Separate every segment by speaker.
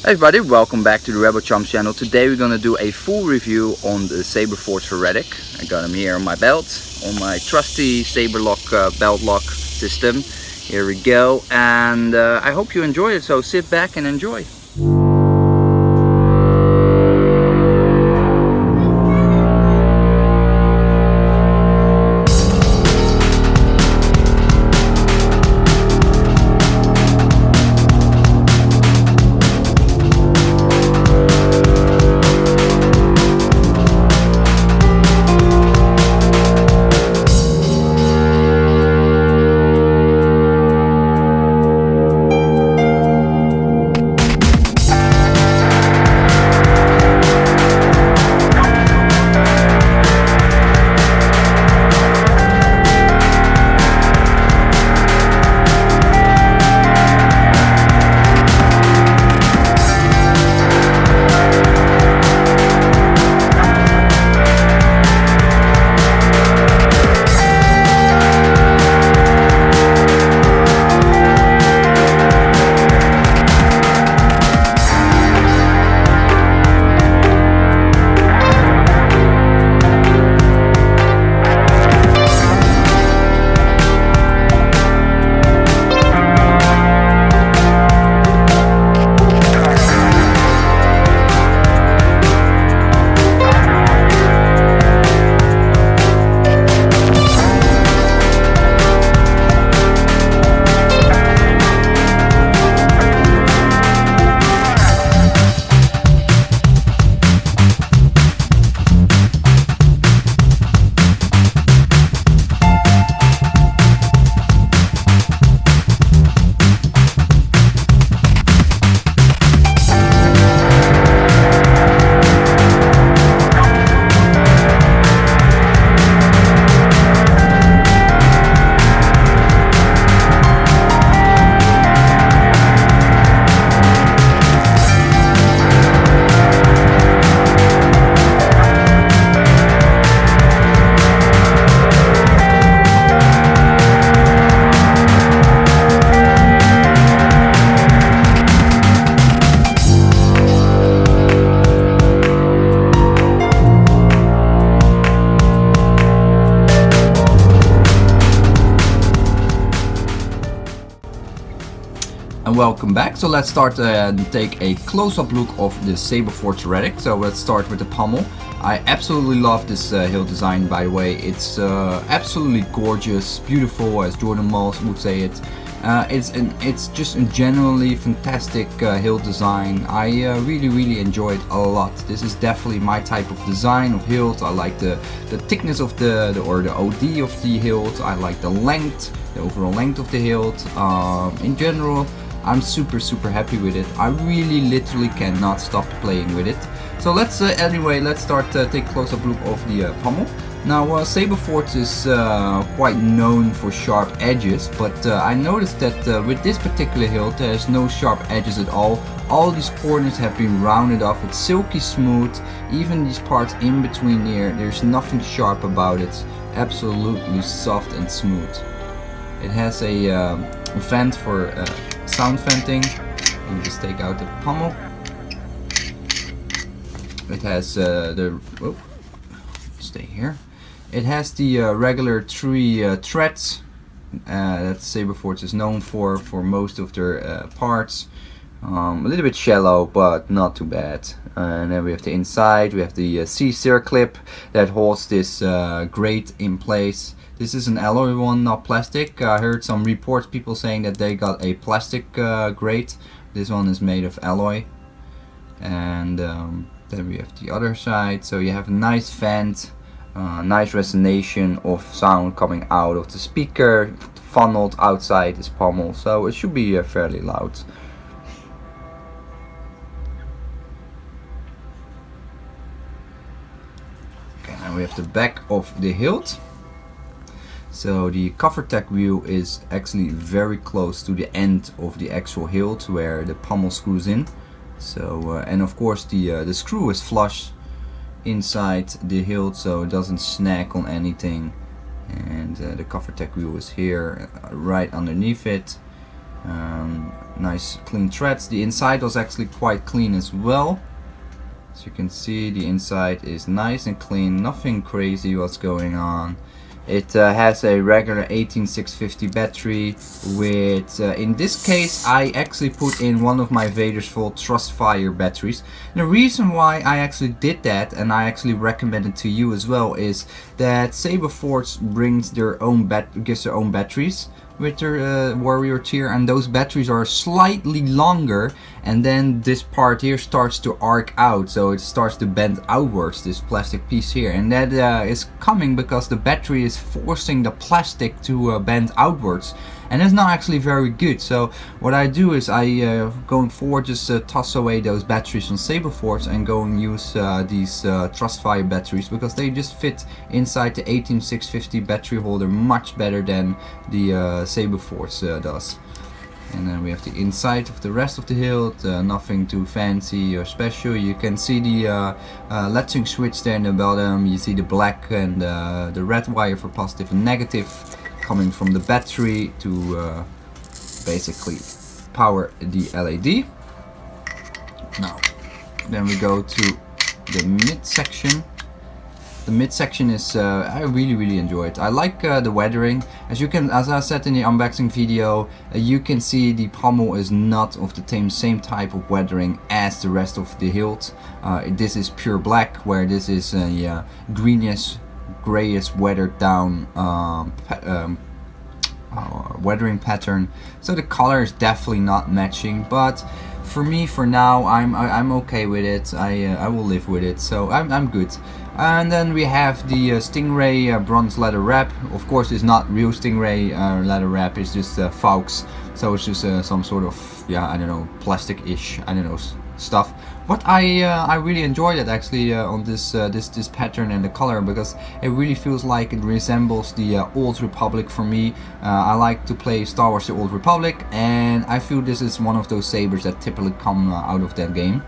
Speaker 1: Hey everybody, welcome back to the Rebel Chumps channel. Today we're gonna do a full review on the Saberforge Heretic. I got him here on my belt, on my trusty Saberlock belt lock system. Here we go, and I hope you enjoy it, so sit back and enjoy. And welcome back. So let's start and take a close-up look of the Saberforge Heretic. So let's start with the pommel. I absolutely love this hilt design, by the way. It's absolutely gorgeous, beautiful, as Jordan Malls would say it. It's just a generally fantastic hilt design. I really enjoy it a lot. This is definitely my type of design of hilt. I like the thickness of the OD of the hilt. I like the length, the overall length of the hilt. In general, I'm super happy with it. I really literally cannot stop playing with it. So let's start take a close-up look of the pommel. Now Saberforge is quite known for sharp edges, but I noticed that with this particular hilt there's no sharp edges at all. All these corners have been rounded off. It's silky smooth. Even these parts in between here, there's nothing sharp about it. Absolutely soft and smooth. It has a vent for sound venting. Let me just take out the pommel. It has stay here. It has the regular 3 threads that Saberforge is known for most of their parts. A little bit shallow, but not too bad. And then we have the inside. We have the C-sear clip that holds this grate in place. This is an alloy one, not plastic. I heard some reports, people saying that they got a plastic grate. This one is made of alloy. And then we have the other side. So you have a nice vent, nice resonation of sound coming out of the speaker, funneled outside this pommel. So it should be fairly loud. Okay, now we have the back of the hilt. So the cover tech wheel is actually very close to the end of the actual hilt where the pommel screws in. So and of course the screw is flush inside the hilt, so it doesn't snag on anything. And the cover tech wheel is here right underneath it. Nice clean threads. The inside was actually quite clean as well. As you can see, the inside is nice and clean, nothing crazy what's going on. It has a regular 18650 battery with, in this case, I actually put in one of my Vader's Vault Trustfire batteries. And the reason why I actually did that, and I actually recommend it to you as well, is that Saberforge gives their own batteries with their warrior tier, and those batteries are slightly longer, and then this part here starts to arc out, so it starts to bend outwards, this plastic piece here, and that is coming because the battery is forcing the plastic to bend outwards, and it's not actually very good. So what I do is I going forward just toss away those batteries from Saberforge and go and use these Trustfire batteries, because they just fit inside the 18650 battery holder much better than the Saberforge does. And then we have the inside of the rest of the hilt, nothing too fancy or special. You can see the latching switch there in the bottom. You see the black and the red wire for positive and negative coming from the battery to basically power the LED. Now, then we go to the mid section. The mid section is, I really enjoy it. I like the weathering. As I said in the unboxing video, you can see the pommel is not of the same type of weathering as the rest of the hilt. This is pure black, where this is a greenish, grayish, weathered down weathering pattern. So the color is definitely not matching, but for me, for now, I'm okay with it. I will live with it, so I'm good. And then we have the Stingray bronze leather wrap. Of course, it's not real Stingray leather wrap. It's just Faux, so it's just some sort of, yeah, I don't know, plastic-ish, I don't know, stuff. But I really enjoyed it actually on this pattern and the color, because it really feels like it resembles the Old Republic for me. I like to play Star Wars: The Old Republic, and I feel this is one of those sabers that typically come out of that game.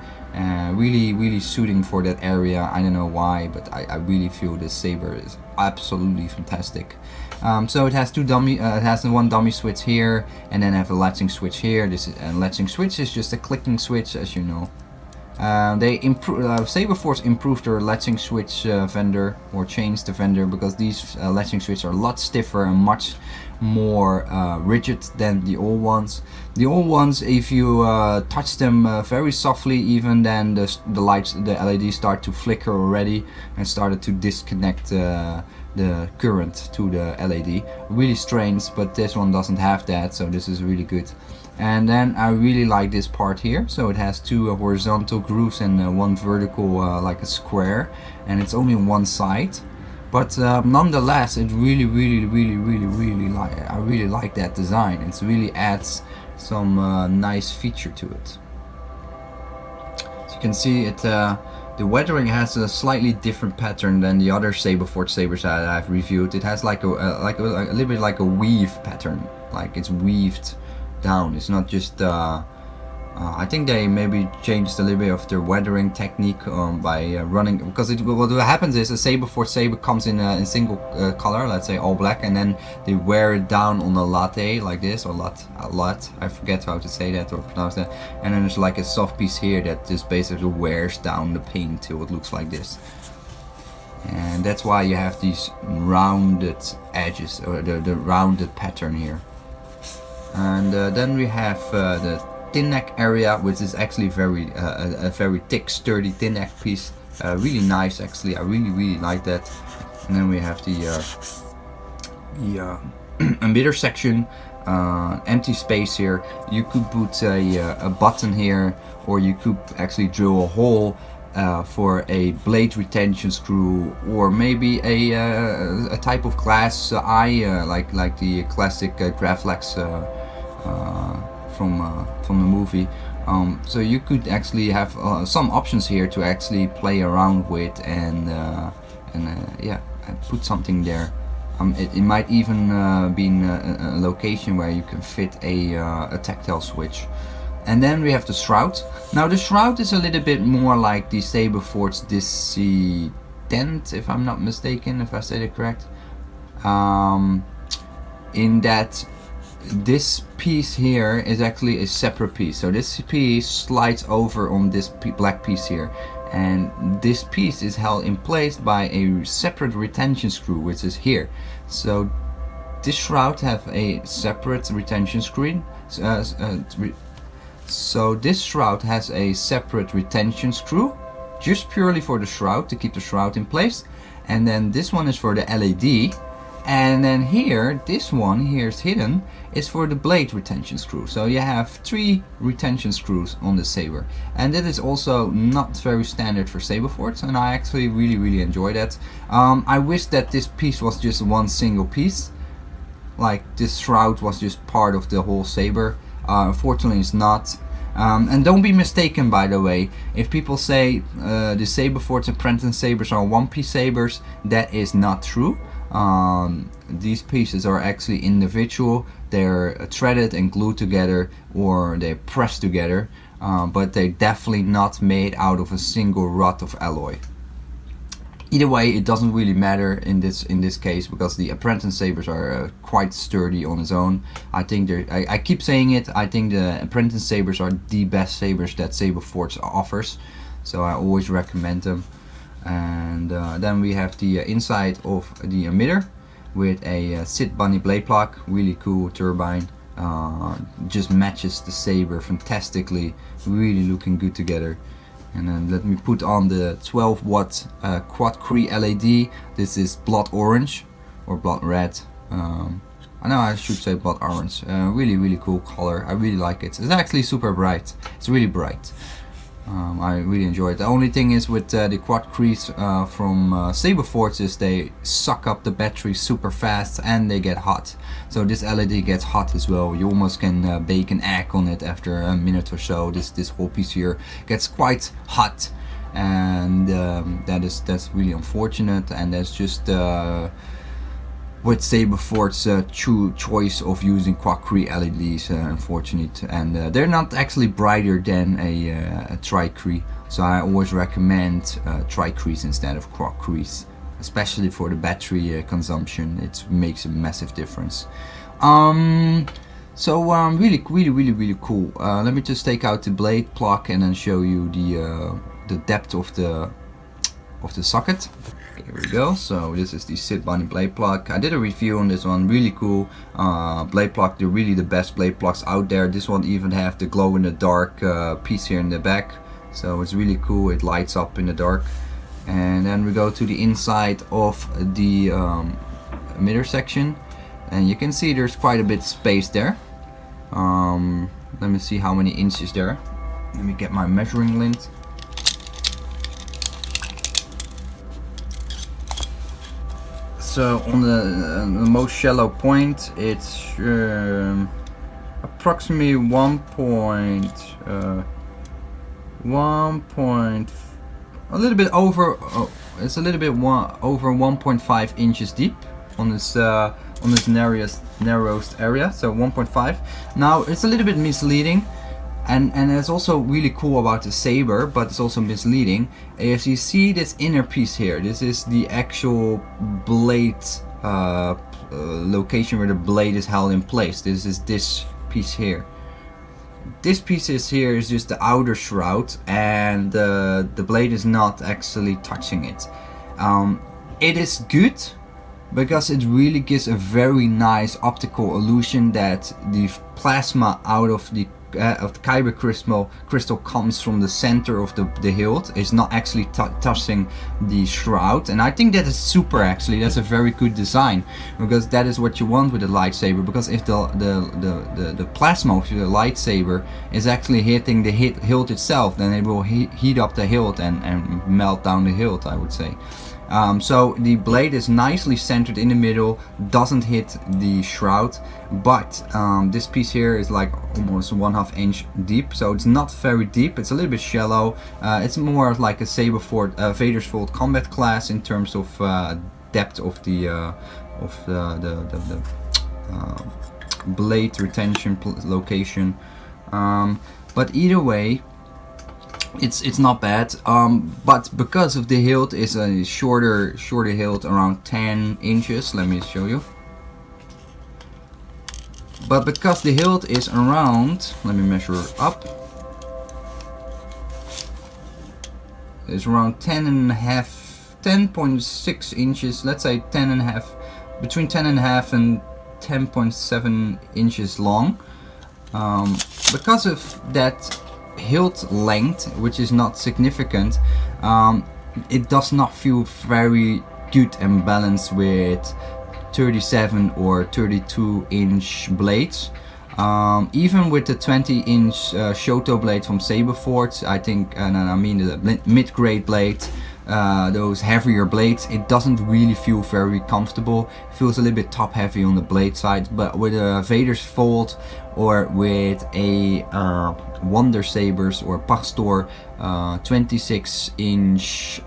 Speaker 1: Really suiting for that area. I don't know why, but I really feel this saber is absolutely fantastic. So it has it has one dummy switch here, and then I have a latching switch here. This is, and latching switch is just a clicking switch, as you know. Saberforge improved their latching switch vendor, or changed the vendor, because these latching switches are a lot stiffer and much more rigid than the old ones. The old ones, if you touch them very softly, even then the LEDs start to flicker already and started to disconnect the current to the LED. Really strange, but this one doesn't have that, so this is really good. And then I really like this part here. So it has two horizontal grooves and one vertical, like a square, and it's only on one side. But nonetheless, it really like. I really like that design. It really adds some nice feature to it. As you can see, the weathering has a slightly different pattern than the other Saberforge sabers that I've reviewed. It has like a little bit like a weave pattern, like it's weaved down. It's not just I think they maybe changed a little bit of their weathering technique by running, because what happens is a Saberforge saber comes in a single color, let's say all black, and then they wear it down on a latte like this, or a lot, I forget how to say that or pronounce that, and then there's like a soft piece here that just basically wears down the paint till it looks like this. And that's why you have these rounded edges, or the rounded pattern here. And then we have the thin neck area, which is actually a very thick, sturdy thin neck piece. Really nice, actually. I really like that. And then we have the emitter section, empty space here. You could put a button here, or you could actually drill a hole for a blade retention screw, or maybe a type of glass eye, like the classic Graflex from the movie. So you could actually have some options here to actually play around with and yeah, put something there. It might even be in a location where you can fit a tactile switch. And then we have the shroud. Now the shroud is a little bit more like the Saberforge Dissident, if I'm not mistaken, if I said it correct. In that this piece here is actually a separate piece. So this piece slides over on this black piece here, and this piece is held in place by a separate retention screw, which is here. So this shroud have a separate retention screw. So this shroud has a separate retention screw, just purely for the shroud, to keep the shroud in place. And then this one is for the LED. And then here, this one here is hidden, is for the blade retention screw. So you have 3 retention screws on the saber. And that is also not very standard for Saberforge, and I actually really enjoy that. I wish that this piece was just one single piece. Like this shroud was just part of the whole saber. Unfortunately it's not. And don't be mistaken, by the way, if people say the Saberforge Apprentice sabers are one-piece sabers, that is not true. These pieces are actually individual. They're threaded and glued together, or they're pressed together, but they're definitely not made out of a single rod of alloy. Either way, it doesn't really matter in this case, because the Apprentice sabers are quite sturdy on its own. I think I keep saying it, I think the Apprentice sabers are the best sabers that Saberforge offers, so I always recommend them. And then we have the inside of the emitter with a Sid Bunny blade plug, really cool turbine. Just matches the saber fantastically, really looking good together. And then let me put on the 12 watt quad Cree LED. This is blood orange or blood red. I know I should say blood orange. Really cool color. I really like it. It's actually super bright. It's really bright. I really enjoy it. The only thing is with the quad Crees from Saberforge is they suck up the battery super fast and they get hot. So this LED gets hot as well. You almost can bake an egg on it after a minute or so. This whole piece here gets quite hot, and that's really unfortunate. And that's just with Saberforge's choice of using quad Cree LEDs, unfortunate, and they're not actually brighter than a tri-Cree, so I always recommend tri-Crees instead of quad Crees, especially for the battery consumption. It makes a massive difference. So really cool. Let me just take out the blade plug and then show you the depth of the socket. Here we go. So this is the Sid Bunny blade plug. I did a review on this one. Really cool blade plug. They're really the best blade plugs out there. This one even have the glow in the dark piece here in the back, so it's really cool. It lights up in the dark. And then we go to the inside of the emitter section, and you can see there's quite a bit of space there. Let me see how many inches there. Let me get my measuring lint. So on the most shallow point, it's approximately a little bit over. It's a little bit over 1.5 inches deep on this narrowest area. So 1.5. Now it's a little bit misleading. And it's also really cool about the saber, but it's also misleading. As you see this inner piece here, this is the actual blade location where the blade is held in place. This is this piece here. This piece here is just the outer shroud, and the blade is not actually touching it. It is good because it really gives a very nice optical illusion that the plasma out of the kyber crystal comes from the center of the hilt, is not actually touching the shroud. And I think that is super, actually. That's a very good design, because that is what you want with a lightsaber. Because if the plasma of the lightsaber is actually hitting the hilt itself, then it will heat up the hilt and melt down the hilt, I would say. So the blade is nicely centered in the middle, doesn't hit the shroud, but this piece here is like almost 1/2 inch deep, so it's not very deep. It's a little bit shallow. It's more like a Saberforge Vader's Vault combat class in terms of depth of the blade retention location. But either way, it's not bad, but because of the hilt is a shorter hilt, around 10 inches. Let me show you. But because the hilt is around, let me measure up, it's around 10.6 inches, let's say 10.5, between 10.5 and 10.7 inches long. Because of that hilt length, which is not significant, it does not feel very good and balanced with 37 or 32 inch blades. Even with the 20-inch Shoto blade from Saberforge, I think, and I mean the mid-grade blade, those heavier blades, it doesn't really feel very comfortable. It feels a little bit top heavy on the blade side, but with a Vader's Fold or with a Wonder Sabers or Pastor 26-inch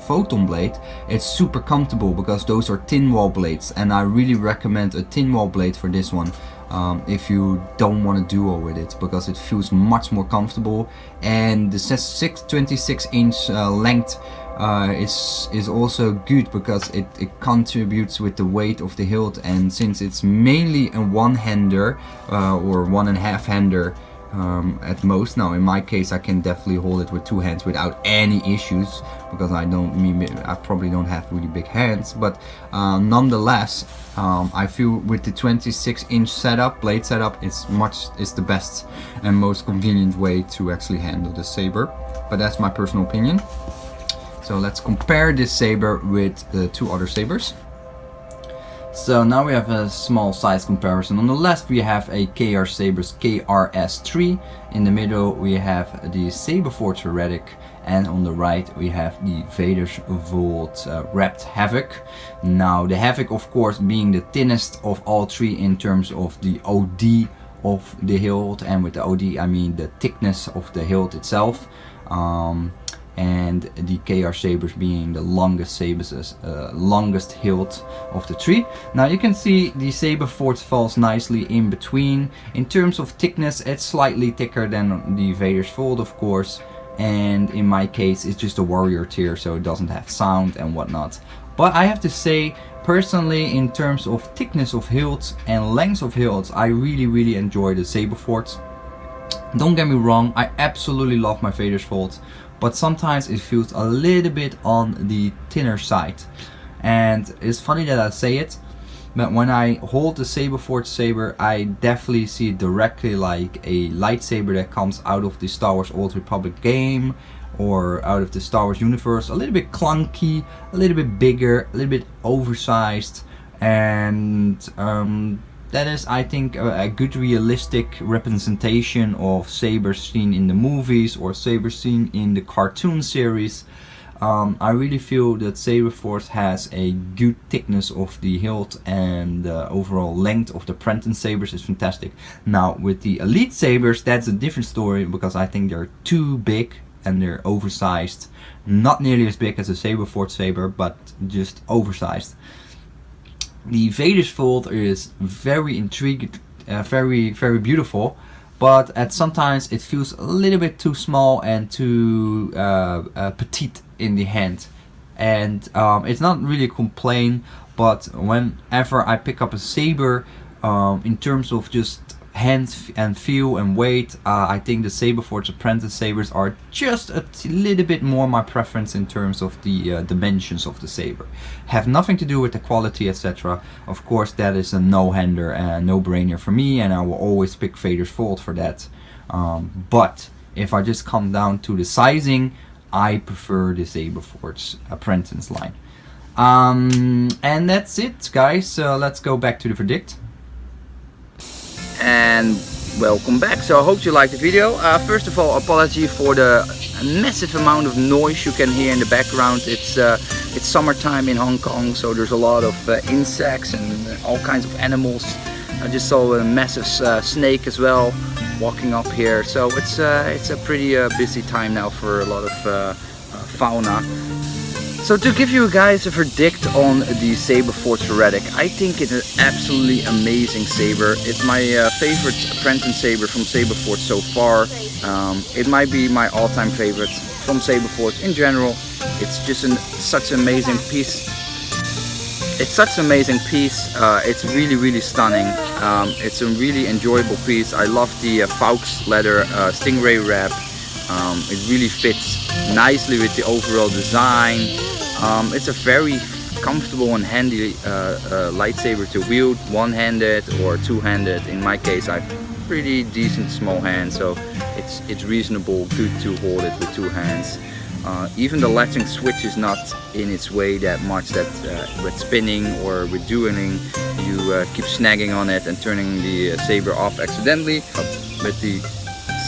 Speaker 1: Photon blade, it's super comfortable because those are thin wall blades, and I really recommend a thin wall blade for this one. If you don't want to duo with it, because it feels much more comfortable, and the 26-inch length is also good because it contributes with the weight of the hilt, and since it's mainly a one-hander or 1.5-hander at most. Now in my case I can definitely hold it with 2 hands without any issues, because I probably don't have really big hands, but nonetheless I feel with the 26-inch setup, blade setup, is the best and most convenient way to actually handle the saber. But that's my personal opinion. So let's compare this saber with the 2 other sabers. So now we have a small size comparison. On the left we have a KR Sabers KRS3, in the middle we have the Saberforge Heretic, and on the right we have the Vader's Vault Wrapped Havoc. Now the Havoc, of course, being the thinnest of all 3 in terms of the OD of the hilt, and with the OD I mean the thickness of the hilt itself. And the KR Sabers being the longest longest hilt of the 3. Now you can see the Saberforge falls nicely in between. In terms of thickness, it's slightly thicker than the Vader's Fold, of course, and in my case it's just a warrior tier, so it doesn't have sound and whatnot. But I have to say, personally, in terms of thickness of hilts and length of hilts, I really enjoy the Saberforge. Don't get me wrong, I absolutely love my Vader's Fold, but sometimes it feels a little bit on the thinner side. And it's funny that I say it, but when I hold the Saberforge saber, I definitely see it directly like a lightsaber that comes out of the Star Wars Old Republic game or out of the Star Wars universe. A little bit clunky, a little bit bigger, a little bit oversized, and that is, I think, a good realistic representation of sabers seen in the movies or sabers seen in the cartoon series. I really feel that Saberforge has a good thickness of the hilt, and the overall length of the Prenton sabers is fantastic. Now with the Elite sabers, that's a different story, because I think they're too big and they're oversized. Not nearly as big as a Saberforge saber, but just oversized. The Vader's Fold is very intriguing, very beautiful, but sometimes it feels a little bit too small and too petite in the hand. And it's not really a complaint, but whenever I pick up a saber, in terms of just hand and feel and weight, I think the Saberforge Apprentice sabers are just a little bit more my preference in terms of the dimensions of the saber. Have nothing to do with the quality, etc. Of course, that is a no-hander and no-brainer for me, and I will always pick Vader's Fold for that. But if I just come down to the sizing, I prefer the Saberforge Apprentice line. And that's it, guys. So let's go back to the verdict. And welcome back. So I hope you liked the video. First of all, apology for the massive amount of noise you can hear in the background. It's summertime in Hong Kong, so there's a lot of insects and all kinds of animals. I just saw a massive snake as well walking up here. So it's a pretty busy time now for a lot of fauna. So to give you guys a verdict on the Saberforge Heretic, I think it's an absolutely amazing saber. It's my favorite Apprentice saber from Saberforge so far. It might be my all-time favorite from Saberforge in general. It's just such an amazing piece. It's such an amazing piece. It's really stunning. It's a really enjoyable piece. I love the Faux leather stingray wrap. It really fits nicely with the overall design. It's a very comfortable and handy lightsaber to wield, one-handed or two-handed. In my case, I have pretty decent small hands, so it's reasonable, good to hold it with two hands. Even the latching switch is not in its way that much, that with spinning or with dueling you keep snagging on it and turning the saber off accidentally. With the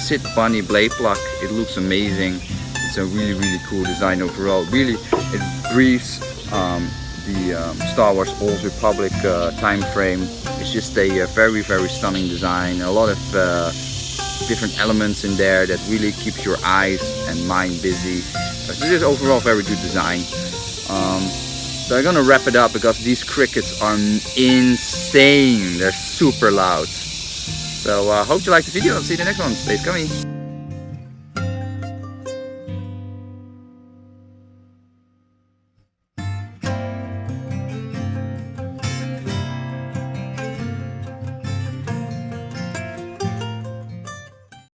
Speaker 1: Sith Bunny blade pluck, it looks amazing. It's a really cool design overall. Really, it breathes the Star Wars Old Republic time frame. It's just a very stunning design. A lot of different elements in there that really keeps your eyes and mind busy. So this is overall very good design. So I'm gonna wrap it up because these crickets are insane. They're super loud. So hope you liked the video. I'll see you in the next one. Stay scummy.